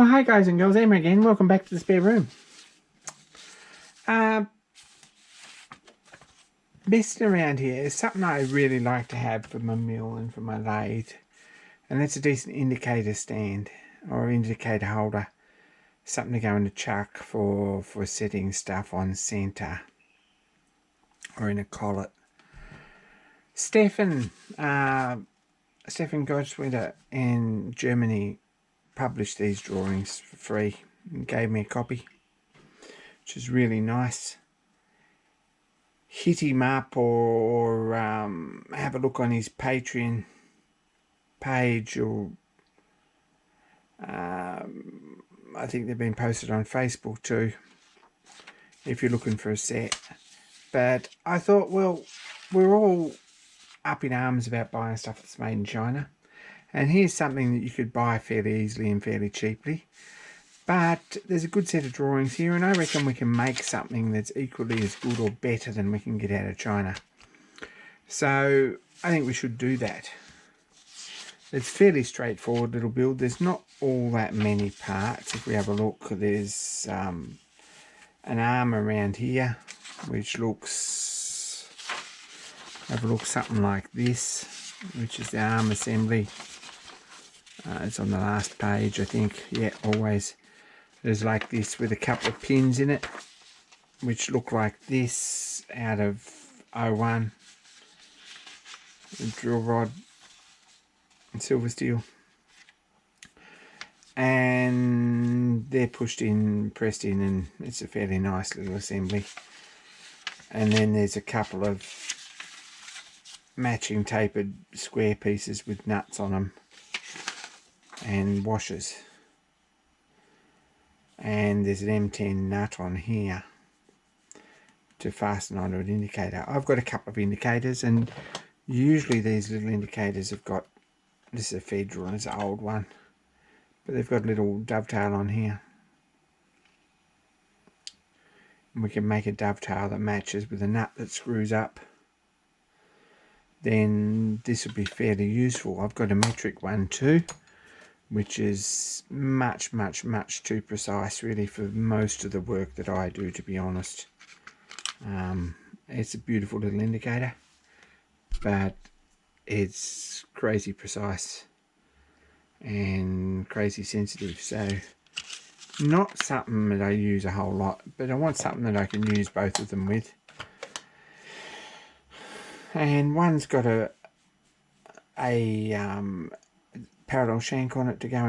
hi guys and girls, Emma again. Welcome back to the spare room. Messing around here is something I really like to have for my mill and for my lathe, and that's a decent indicator stand or indicator holder, something to go in the chuck for setting stuff on centre or in a collet. Stefan Gtwr in Germany published these drawings for free and gave me a copy, which is really nice. Hit him up or have a look on his Patreon page, or I think they've been posted on Facebook too if you're looking for a set. But I thought, well, we're all up in arms about buying stuff that's made in China, and here's something that you could buy fairly easily and fairly cheaply. But there's a good set of drawings here, and I reckon we can make something that's equally as good or better than we can get out of China. So I think we should do that. It's fairly straightforward little build. There's not all that many parts. If we have a look, there's an arm around here, which looks, have a look, something like this, which is the arm assembly. It's on the last page, I think. Yeah, always. There's like this with a couple of pins in it, which look like this out of 01. The drill rod and silver steel. And they're pushed in, pressed in, and it's a fairly nice little assembly. And then there's a couple of matching tapered square pieces with nuts on them and washers. And there's an M10 nut on here to fasten onto an indicator. I've got a couple of indicators, and usually these little indicators have got, this is a Federal and it's an old one, but they've got a little dovetail on here. And we can make a dovetail that matches with a nut that screws up. Then this would be fairly useful. I've got a metric one too, which is much too precise really for most of the work that I do, to be honest. It's a beautiful little indicator, but it's crazy precise and crazy sensitive, so not something that I use a whole lot, but I want something that I can use both of them with. And one's got a parallel shank on it to go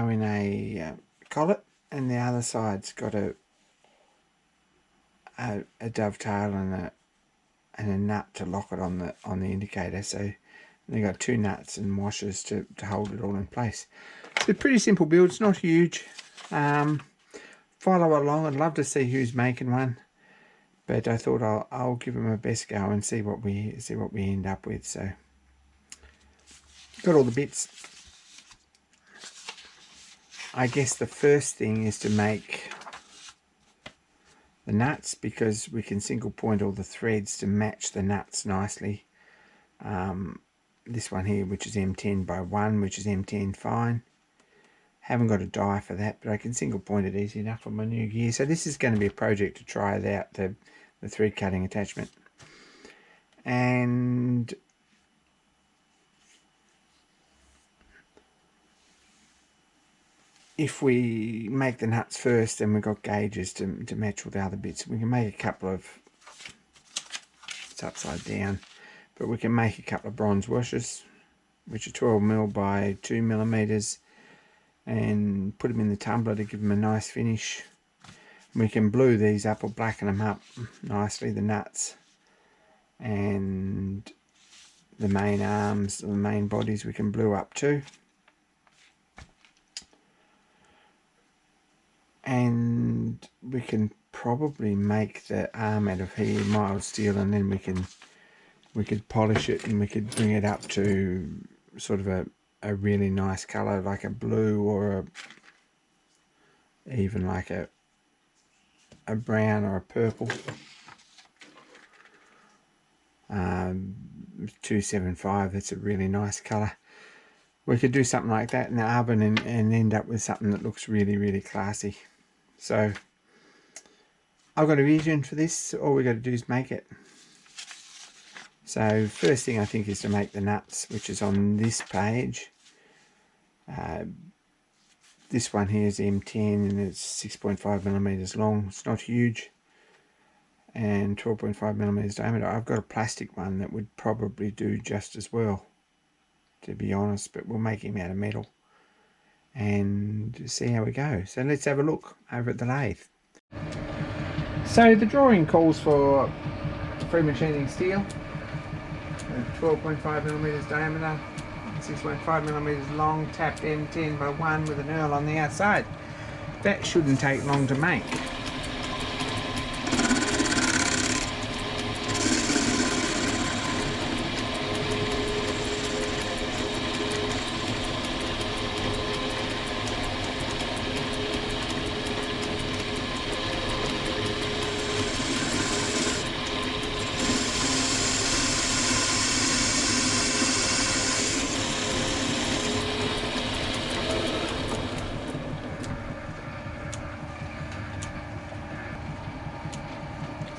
in a collet, and the other side's got a dovetail and a nut to lock it on the indicator. So they got two nuts and washers to hold it all in place. It's a pretty simple build. It's not huge. Follow along. I'd love to see who's making one, but I thought I'll give them a best go and see what we end up with. So got all the bits. I guess the first thing is to make the nuts, because we can single point all the threads to match the nuts nicely. This one here, which is M10 by 1, which is M10 fine. Haven't got a die for that, but I can single point it easy enough on my new gear. So this is going to be a project to try it out, the thread cutting attachment. And if we make the nuts first, then we've got gauges to match all the other bits. We can make a couple of, it's upside down, but we can make a couple of bronze washers, which are 12mm by 2mm, and put them in the tumbler to give them a nice finish. We can blue these up or blacken them up nicely, the nuts, and the main arms, the main bodies we can blue up too. And we can probably make the arm out of here mild steel, and then we could polish it and we could bring it up to sort of a really nice colour, like a blue, or even like a brown or a purple. 275, that's a really nice colour. we could do something like that in the oven and end up with something that looks really, really classy. So I've got a vision for this. All we got to do is make it. So first thing I think is to make the nuts, which is on this page. This one here is M10 and it's 6.5 millimeters long. It's not huge, and 12.5 millimeters diameter. I've got a plastic one that would probably do just as well, to be honest, but we'll make him out of metal and see how we go. So let's have a look over at the lathe. So the drawing calls for free machining steel, 12.5 millimeters diameter, 6.5 millimeters long, tapped M10 by 1 with a knurl on the outside. That shouldn't take long to make.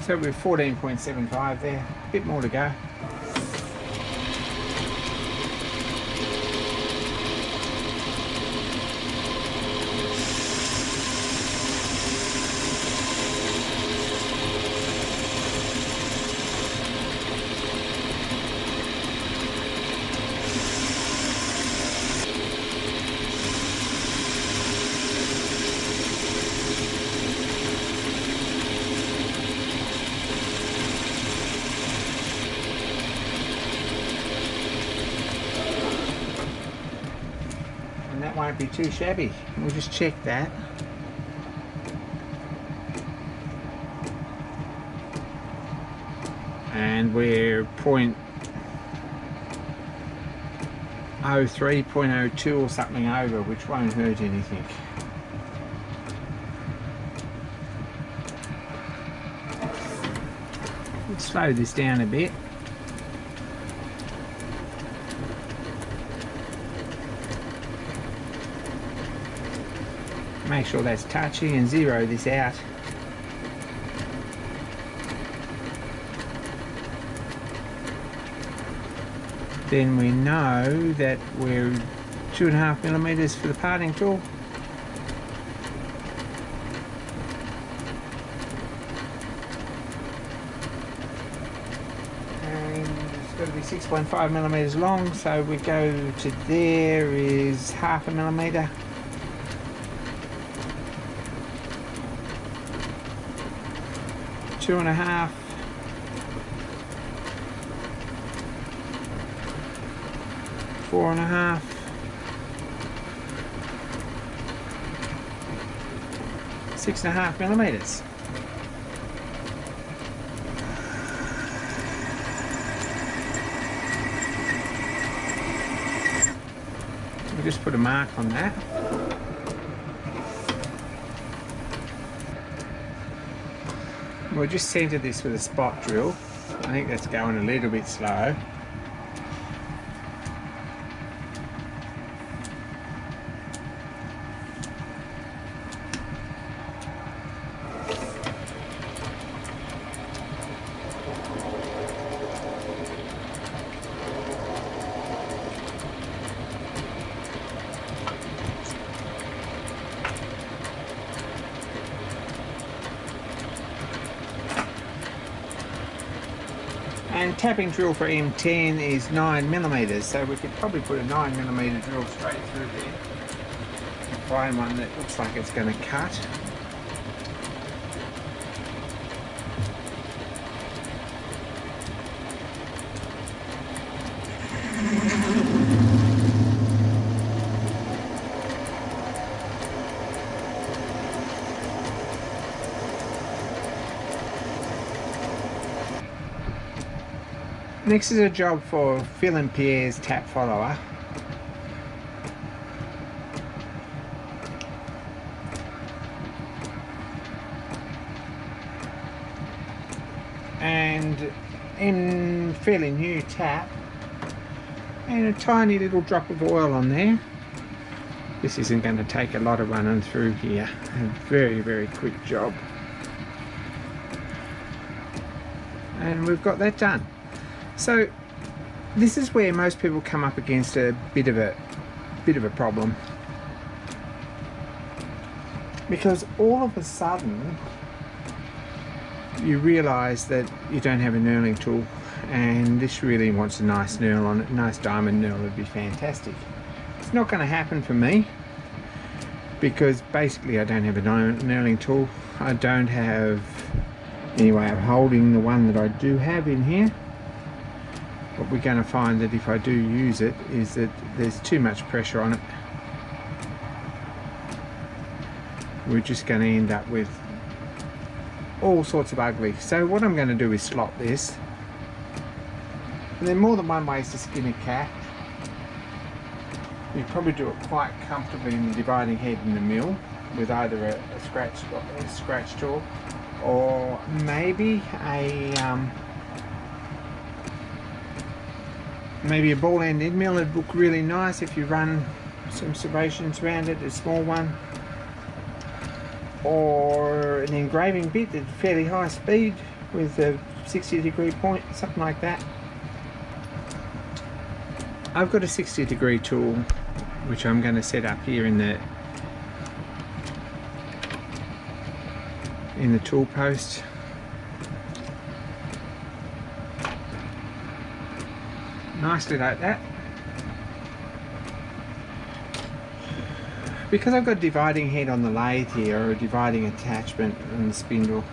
So we're 14.75 there, a bit more to go. That won't be too shabby. We'll just check that. And we're 0.03, 0.02 or something over, which won't hurt anything. Let's slow this down a bit. Make sure that's touching and zero this out. Then we know that we're 2.5 millimeters for the parting tool. And it's got to be 6.5 millimeters long, so we go to there is 0.5 millimeter. 2.5, 4.5, 6.5 millimeters. We'll just put a mark on that. We'll just centre this with a spot drill. I think that's going a little bit slow. And tapping drill for M10 is 9 millimeters, so we could probably put a 9 millimeter drill straight through there. Find one that looks like it's going to cut. Next is a job for Phil and Pierre's tap follower. And in fairly new tap, and a tiny little drop of oil on there. This isn't going to take a lot of running through here. A very, very quick job. And we've got that done. So this is where most people come up against a bit of a problem, because all of a sudden you realize that you don't have a knurling tool, and this really wants a nice knurl on it. A nice diamond knurl would be fantastic. It's not going to happen for me because basically I don't have a knurling tool. I don't have any way of holding the one that I do have in here. What we're going to find that if I do use it is that there's too much pressure on it. We're just going to end up with all sorts of ugly. So what I'm going to do is slot this. And there are more than one ways to skin a cat. You probably do it quite comfortably in the dividing head in the mill with either a scratch tool or maybe a ball end mill. It'd look really nice if you run some serrations around it, a small one, or an engraving bit at fairly high speed with a 60-degree point, something like that. I've got a 60-degree tool which I'm going to set up here in the tool post. Nicely like that. Because I've got a dividing head on the lathe here, or a dividing attachment on the spindle,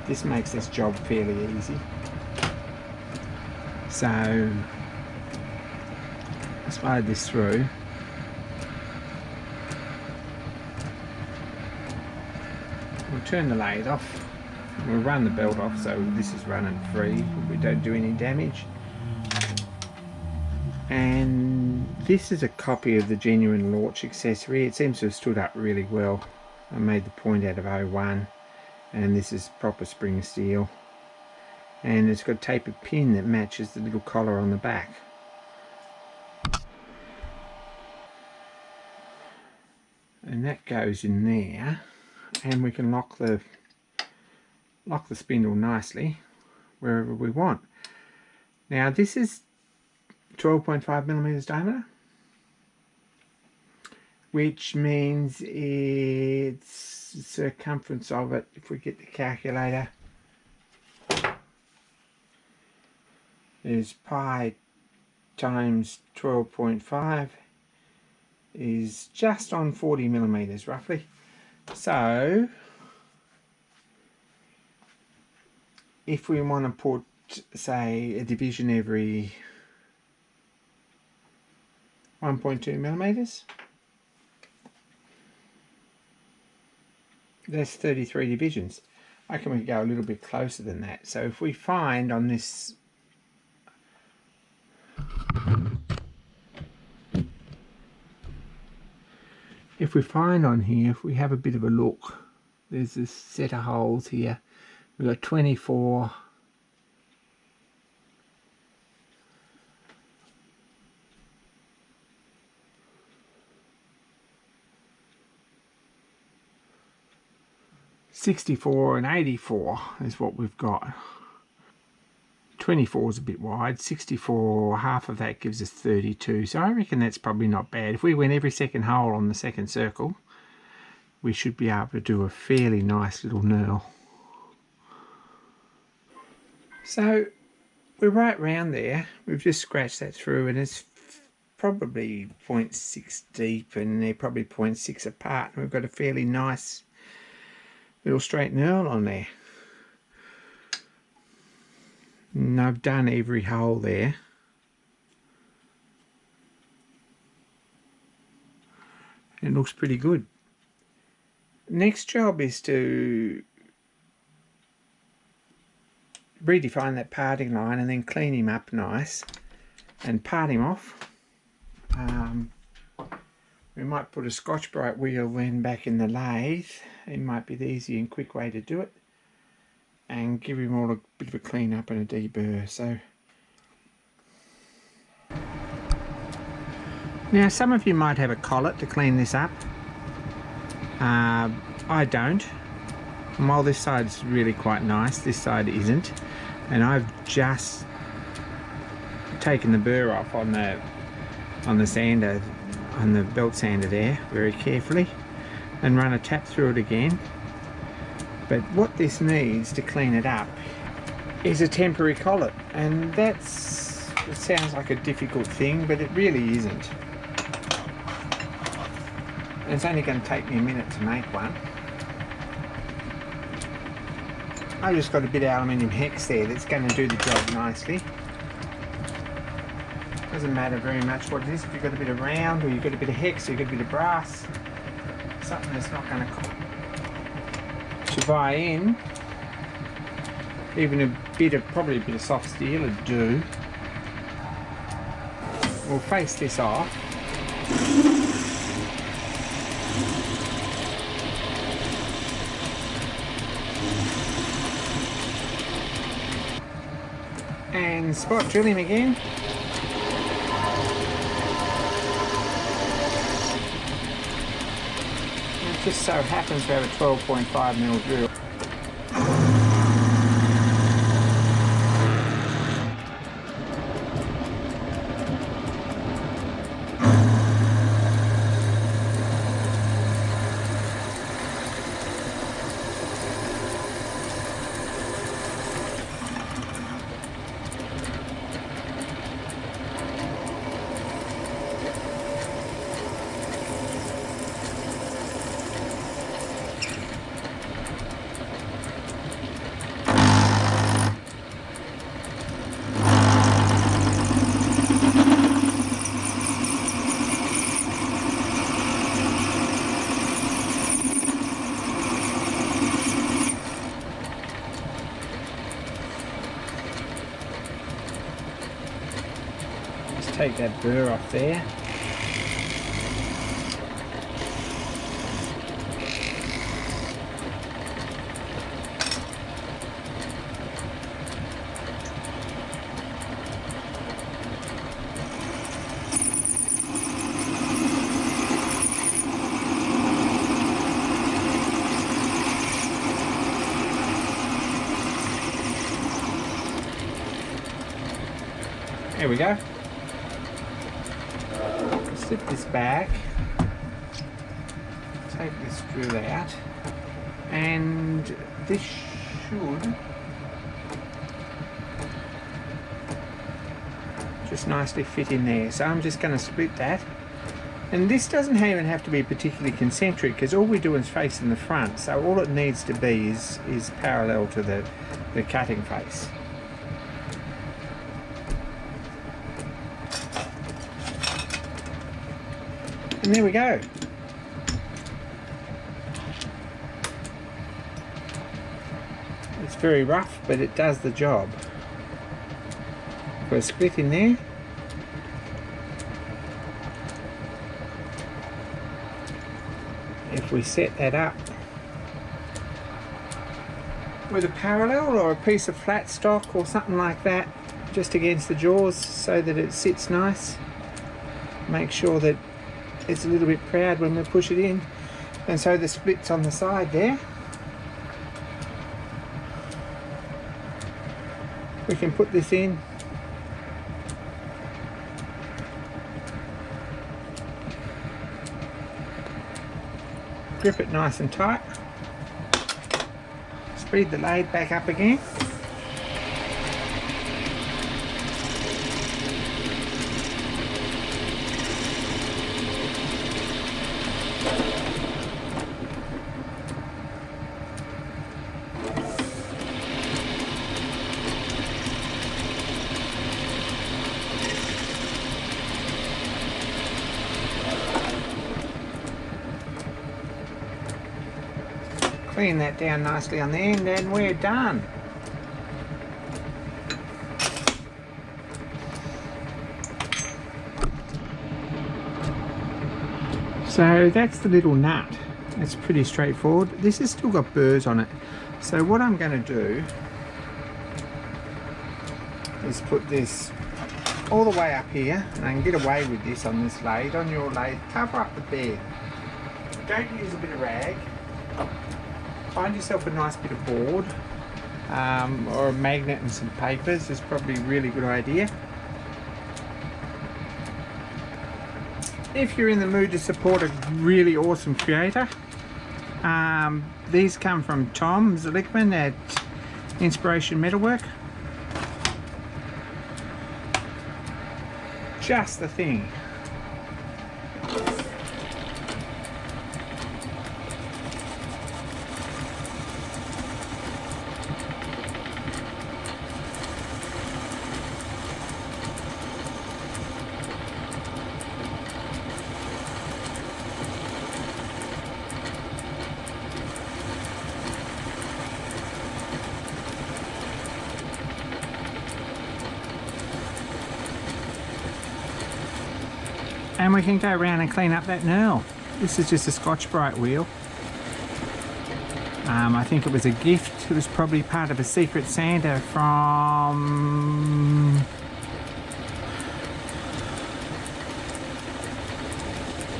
this makes this job fairly easy. So slide this through. We'll turn the lathe off. We'll run the belt off so this is running free. We don't do any damage. And this is a copy of the genuine launch accessory. It seems to have stood up really well. I made the point out of 01, and this is proper spring steel. And it's got a tapered pin that matches the little collar on the back. And that goes in there, and we can lock the spindle nicely wherever we want. Now this is 12.5 millimeters diameter, which means its circumference of it, if we get the calculator, is pi times 12.5 is just on 40 millimeters roughly. So if we want to put, say, a division every 1.2 millimeters, that's 33 divisions. I reckon we could go a little bit closer than that. So if we find on this here, if we have a bit of a look, there's this set of holes here. We've got 24, /64 and 84 is what we've got. 24 is a bit wide. 64, half of that gives us 32. So I reckon that's probably not bad. If we went every second hole on the second circle, we should be able to do a fairly nice little knurl. So we're right round there. We've just scratched that through, and it's probably 0.6 deep, and they're probably 0.6 apart. And we've got a fairly nice little straight knurl on there. And I've done every hole there. It looks pretty good. Next job is to redefine that parting line and then clean him up nice and part him off. We might put a Scotch-Brite wheel then back in the lathe. It might be the easy and quick way to do it, and give him all a bit of a clean up and a deburr. So Now some of you might have a collet to clean this up. I don't. And while this side's really quite nice, this side isn't. And I've just taken the burr off on the sander, on the belt sander there, very carefully, and run a tap through it again. But what this needs to clean it up is a temporary collet, and it sounds like a difficult thing, but it really isn't. And it's only going to take me a minute to make one. I just got a bit of aluminium hex there that's going to do the job nicely. Doesn't matter very much what it is. If you've got a bit of round, or you've got a bit of hex, or you've got a bit of brass, something that's not going to buy in. Even probably a bit of soft steel would do. We'll face this off. And spot drill him again. And it just so happens to have a 12.5mm drill. Take that burr off there. There we go. Slip this back, take this drill out, and this should just nicely fit in there. So I'm just going to split that, and this doesn't even have to be particularly concentric, because all we do is face in the front, so all it needs to be is parallel to the cutting face. And there we go. It's very rough, but it does the job. Got a split in there. If we set that up with a parallel or a piece of flat stock or something like that, just against the jaws so that it sits nice, make sure that it's a little bit proud when we push it in, and so the split's on the side there. We can put this in, grip it nice and tight, speed the lathe back up again. Clean that down nicely on the end, and we're done. So that's the little nut. It's pretty straightforward. This has still got burrs on it. So what I'm going to do is put this all the way up here, and I can get away with this on this lathe. On your lathe, cover up the bed. Don't use a bit of rag. Find yourself a nice bit of board, or a magnet and some papers is probably a really good idea. If you're in the mood to support a really awesome creator, these come from Tom Zlickman at Inspiration Metalwork. Just the thing. And we can go around and clean up that knurl. This is just a Scotch-Brite wheel. I think it was a gift. It was probably part of a Secret Santa from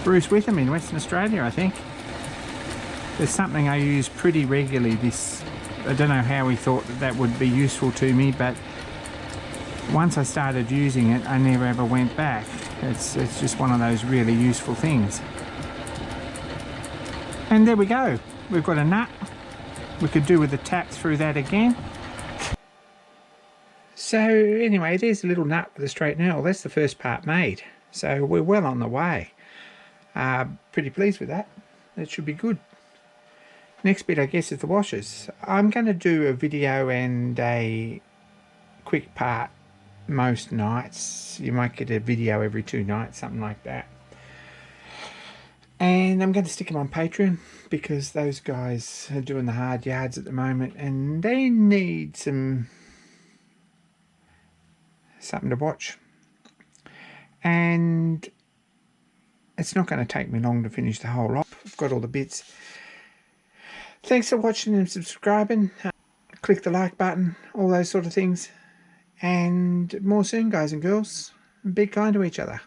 Bruce Witham in Western Australia, I think. There's something I use pretty regularly. I don't know how he thought that would be useful to me, but once I started using it, I never ever went back. It's just one of those really useful things. And there we go. We've got a nut. We could do with a tap through that again. So anyway, there's a little nut with a straight knurl. That's the first part made. So we're well on the way. Pretty pleased with that. That should be good. Next bit, I guess, is the washers. I'm going to do a video and a quick part most nights. You might get a video every 2 nights, something like that. And I'm going to stick them on Patreon because those guys are doing the hard yards at the moment and they need something to watch. And it's not going to take me long to finish the whole lot. I've got all the bits. Thanks for watching and subscribing. Click the like button, all those sort of things. And more soon, guys and girls. Be kind to each other.